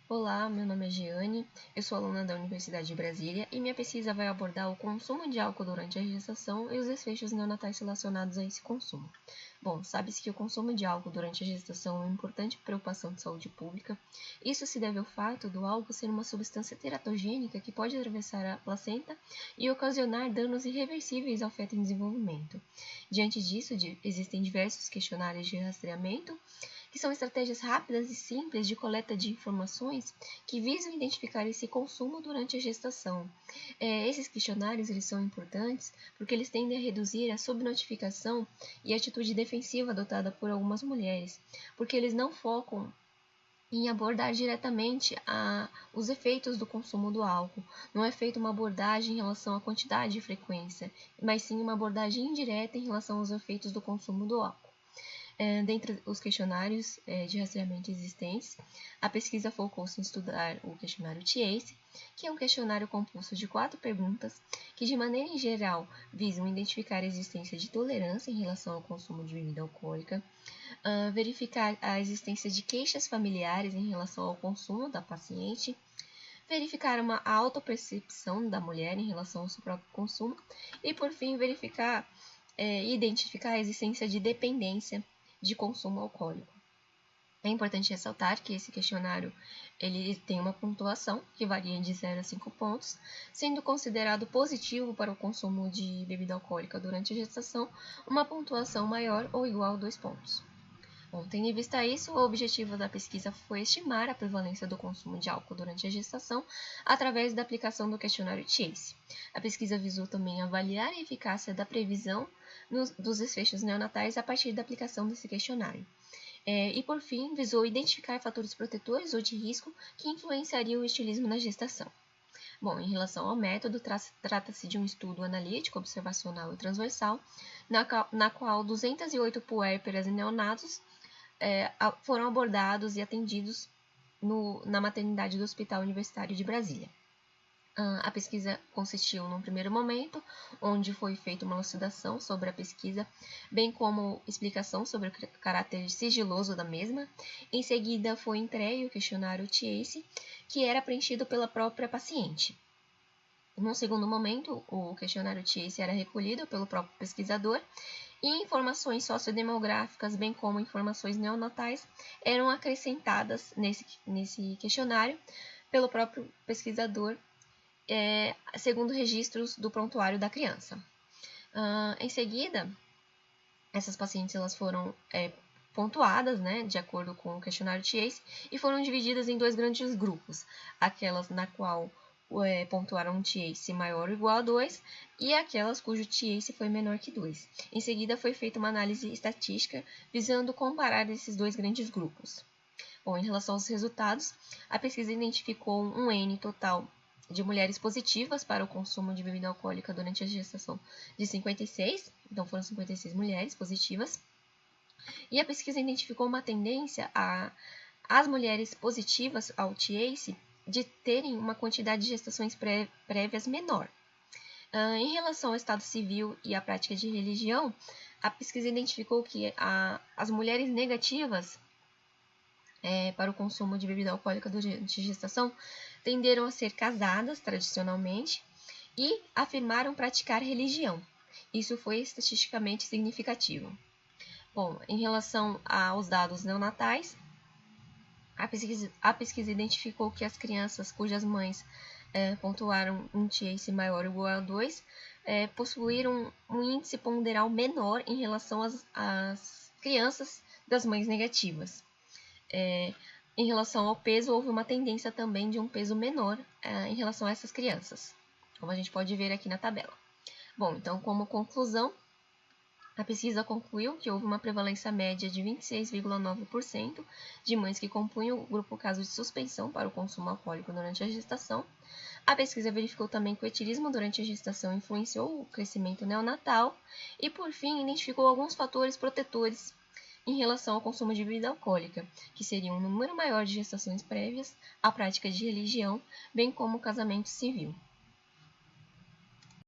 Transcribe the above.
Olá, meu nome é Giane, eu sou aluna da Universidade de Brasília e minha pesquisa vai abordar o consumo de álcool durante a gestação e os desfechos neonatais relacionados a esse consumo. Bom, sabe-se que o consumo de álcool durante a gestação é uma importante preocupação de saúde pública. Isso se deve ao fato do álcool ser uma substância teratogênica que pode atravessar a placenta e ocasionar danos irreversíveis ao feto em desenvolvimento. Diante disso, existem diversos questionários de rastreamento que são estratégias rápidas e simples de coleta de informações que visam identificar esse consumo durante a gestação. Esses questionários eles são importantes porque eles tendem a reduzir a subnotificação e a atitude defensiva adotada por algumas mulheres, porque eles não focam em abordar diretamente os efeitos do consumo do álcool. Não é feita uma abordagem em relação à quantidade e frequência, mas sim uma abordagem indireta em relação aos efeitos do consumo do álcool. Dentre os questionários de rastreamento existentes, a pesquisa focou-se em estudar o questionário TACE, que é um questionário composto de 4 perguntas que, de maneira geral, visam identificar a existência de tolerância em relação ao consumo de bebida alcoólica, verificar a existência de queixas familiares em relação ao consumo da paciente, verificar uma autopercepção da mulher em relação ao seu próprio consumo e, por fim, verificar e identificar a existência de dependência de consumo alcoólico. É importante ressaltar que esse questionário ele tem uma pontuação que varia de 0 a 5 pontos, sendo considerado positivo para o consumo de bebida alcoólica durante a gestação uma pontuação maior ou igual a 2 pontos. Bom, tendo em vista isso, o objetivo da pesquisa foi estimar a prevalência do consumo de álcool durante a gestação através da aplicação do questionário TACE. A pesquisa visou também avaliar a eficácia da previsão dos desfechos neonatais a partir da aplicação desse questionário. E, por fim, visou identificar fatores protetores ou de risco que influenciariam o estilismo na gestação. Bom, em relação ao método, trata-se de um estudo analítico, observacional e transversal, na qual 208 puérperas e neonatos foram abordados e atendidos na maternidade do Hospital Universitário de Brasília. A pesquisa consistiu, num primeiro momento, onde foi feita uma elucidação sobre a pesquisa, bem como explicação sobre o caráter sigiloso da mesma. Em seguida, foi entregue o questionário TACE, que era preenchido pela própria paciente. Num segundo momento, o questionário TACE era recolhido pelo próprio pesquisador e informações sociodemográficas, bem como informações neonatais, eram acrescentadas nesse questionário pelo próprio pesquisador, segundo registros do prontuário da criança. Em seguida, essas pacientes elas foram pontuadas, de acordo com o questionário TACE, e foram divididas em 2 grandes grupos, aquelas na qual pontuaram um TACE maior ou igual a 2 e aquelas cujo TACE foi menor que 2. Em seguida, foi feita uma análise estatística visando comparar esses 2 grandes grupos. Bom, em relação aos resultados, a pesquisa identificou um N total de mulheres positivas para o consumo de bebida alcoólica durante a gestação de 56, então foram 56 mulheres positivas, e a pesquisa identificou uma tendência às mulheres positivas ao TACE de terem uma quantidade de gestações prévias menor. Em relação ao estado civil e à prática de religião, a pesquisa identificou que as mulheres negativas para o consumo de bebida alcoólica durante a gestação tenderam a ser casadas tradicionalmente e afirmaram praticar religião. Isso foi estatisticamente significativo. Bom, em relação aos dados neonatais, a pesquisa identificou que as crianças cujas mães pontuaram um TACE maior ou igual a 2 possuíram um índice ponderal menor em relação às crianças das mães negativas. Em relação ao peso, houve uma tendência também de um peso menor em relação a essas crianças, como a gente pode ver aqui na tabela. Bom, então, como conclusão, a pesquisa concluiu que houve uma prevalência média de 26,9% de mães que compunham o grupo caso de suspensão para o consumo alcoólico durante a gestação. A pesquisa verificou também que o etilismo durante a gestação influenciou o crescimento neonatal e, por fim, identificou alguns fatores protetores em relação ao consumo de bebida alcoólica, que seriam um número maior de gestações prévias, a prática de religião, bem como o casamento civil.